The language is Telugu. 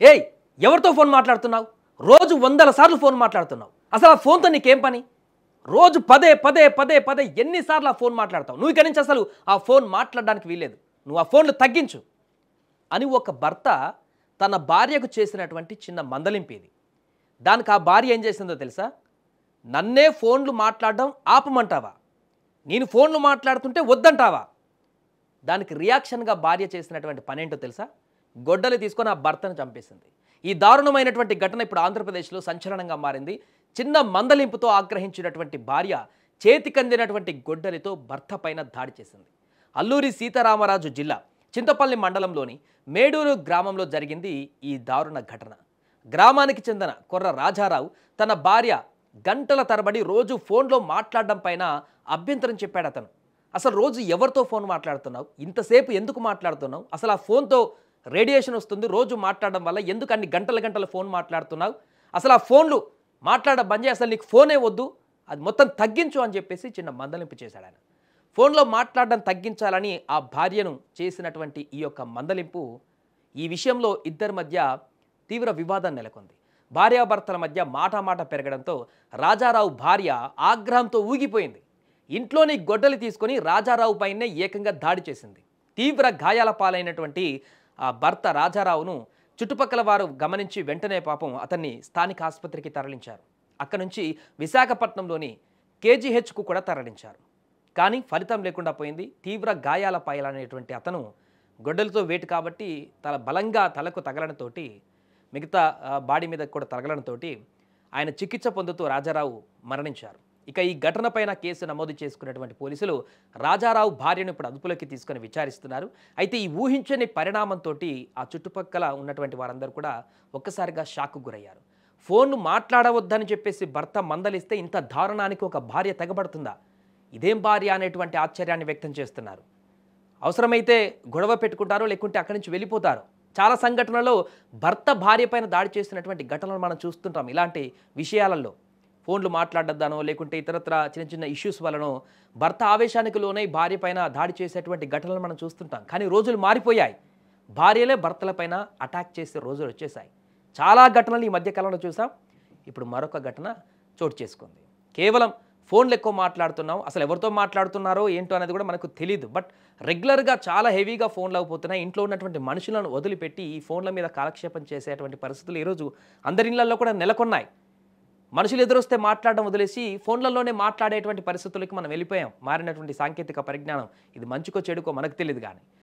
ఏయ్ ఎవరితో ఫోన్ మాట్లాడుతున్నావు? రోజు వందల సార్లు ఫోన్ మాట్లాడుతున్నావు. అసలు ఆ ఫోన్తో నీకేం పని? రోజు పదే పదే పదే పదే ఎన్నిసార్లు ఆ ఫోన్ మాట్లాడతావు? నువ్వు ఇక్కడి నుంచి అసలు ఆ ఫోన్ మాట్లాడడానికి వీల్లేదు. నువ్వు ఆ ఫోన్లు తగ్గించు అని ఒక భర్త తన భార్యకు చేసినటువంటి చిన్న మందలింపు ఇది. దానికి ఆ భార్య ఏం చేసిందో తెలుసా? నన్నే ఫోన్లు మాట్లాడడం ఆపమంటావా? నేను ఫోన్లు మాట్లాడుతుంటే వద్దంటావా? దానికి రియాక్షన్గా భార్య చేసినటువంటి పనేంటో తెలుసా? గొడ్డలి తీసుకొని ఆ భర్తను చంపేసింది. ఈ దారుణమైనటువంటి ఘటన ఇప్పుడు ఆంధ్రప్రదేశ్లో సంచలనంగా మారింది. చిన్న మందలింపుతో ఆగ్రహించినటువంటి భార్య చేతికందినటువంటి గొడ్డలితో భర్త పైన దాడి చేసింది. అల్లూరి సీతారామరాజు జిల్లా చింతపల్లి మండలంలోని మేడూరు గ్రామంలో జరిగింది ఈ దారుణ ఘటన. గ్రామానికి చెందిన కొర్ర రాజారావు తన భార్య గంటల తరబడి రోజు ఫోన్లో మాట్లాడడం పైన అభ్యంతరం చెప్పాడు అతను. అసలు రోజు ఎవరితో ఫోన్ మాట్లాడుతున్నావు? ఇంతసేపు ఎందుకు మాట్లాడుతున్నావు? అసలు ఆ ఫోన్తో రేడియేషన్ వస్తుంది, రోజు మాట్లాడడం వల్ల ఎందుకు అన్ని గంటల గంటల ఫోన్ మాట్లాడుతున్నావు? అసలు ఆ ఫోన్లు మాట్లాడ బంద్ చేయి, అసలు నీకు ఫోనే వద్దు, అది మొత్తం తగ్గించు అని చెప్పేసి చిన్న మందలింపు చేశాడు ఆయన. ఫోన్లో మాట్లాడడం తగ్గించాలని ఆ భార్యను చేసినటువంటి ఈ యొక్క మందలింపు, ఈ విషయంలో ఇద్దరి మధ్య తీవ్ర వివాదం నెలకొంది. భార్యాభర్తల మధ్య మాట పెరగడంతో రాజారావు భార్య ఆగ్రహంతో ఊగిపోయింది. ఇంట్లోని గొడ్డలి తీసుకొని రాజారావు పైనే ఏకంగా దాడి చేసింది. తీవ్ర గాయాల పాలైనటువంటి ఆ భర్త రాజారావును చుట్టుపక్కల వారు గమనించి వెంటనే పాపం అతన్ని స్థానిక ఆసుపత్రికి తరలించారు. అక్కడి నుంచి విశాఖపట్నంలోని కేజీహెచ్కు కూడా తరలించారు. కానీ ఫలితం లేకుండా పోయింది. తీవ్ర గాయాల పాలైనటువంటి అతను గొడ్డలతో వేటు కాబట్టి బలంగా తలకు తగలడంతో, మిగతా బాడీ మీద కూడా తగలడంతో ఆయన చికిత్స పొందుతూ రాజారావు మరణించారు. ఇక ఈ ఘటనపైన కేసు నమోదు చేసుకున్నటువంటి పోలీసులు రాజారావు భార్యను ఇప్పుడు అదుపులోకి తీసుకొని విచారిస్తున్నారు. అయితే ఈ ఊహించని పరిణామంతో ఆ చుట్టుపక్కల ఉన్నటువంటి వారందరూ కూడా ఒక్కసారిగా షాక్కు గురయ్యారు. ఫోన్ను మాట్లాడవద్దని చెప్పేసి భర్త మందలిస్తే ఇంత దారుణానికి ఒక భార్య తెగబడుతుందా? ఇదేం భార్య అనేటువంటి ఆశ్చర్యాన్ని వ్యక్తం చేస్తున్నారు. అవసరమైతే గొడవ పెట్టుకుంటారో, లేకుంటే అక్కడి నుంచి వెళ్ళిపోతారు. చాలా సంఘటనలో భర్త భార్య పైన దాడి చేస్తున్నటువంటి ఘటనలు మనం చూస్తుంటాం. ఇలాంటి విషయాలలో ఫోన్లు మాట్లాడొద్దనో, లేకుంటే ఇతరత్ర చిన్న చిన్న ఇష్యూస్ వలనో భర్త ఆవేశానికి లోనై భార్య పైన దాడి చేసేటువంటి ఘటనలు మనం చూస్తుంటాం. కానీ రోజులు మారిపోయాయి. భార్యలే భర్తల పైన అటాక్ చేసే రోజులు వచ్చేసాయి. చాలా ఘటనలు ఈ మధ్యకాలంలో చూసాం. ఇప్పుడు మరొక ఘటన చోటు చేసుకుంది. కేవలం ఫోన్లు ఎక్కువ మాట్లాడుతున్నాం, అసలు ఎవరితో మాట్లాడుతున్నారో ఏంటో అనేది కూడా మనకు తెలియదు. బట్ రెగ్యులర్గా చాలా హెవీగా ఫోన్లు అయిపోతున్నాయి. ఇంట్లో ఉన్నటువంటి మనుషులను వదిలిపెట్టి ఈ ఫోన్ల మీద కాలక్షేపం చేసేటువంటి పరిస్థితులు ఈరోజు అందరి ఇళ్లలో కూడా నెలకొన్నాయి. మనుషులు ఎదురొస్తే మాట్లాడడం వదిలేసి ఫోన్లలోనే మాట్లాడేటువంటి పరిస్థితులకి మనం వెళ్ళిపోయాం. మారినటువంటి సాంకేతిక పరిజ్ఞానం ఇది మంచికో చెడుకో మనకు తెలియదు కానీ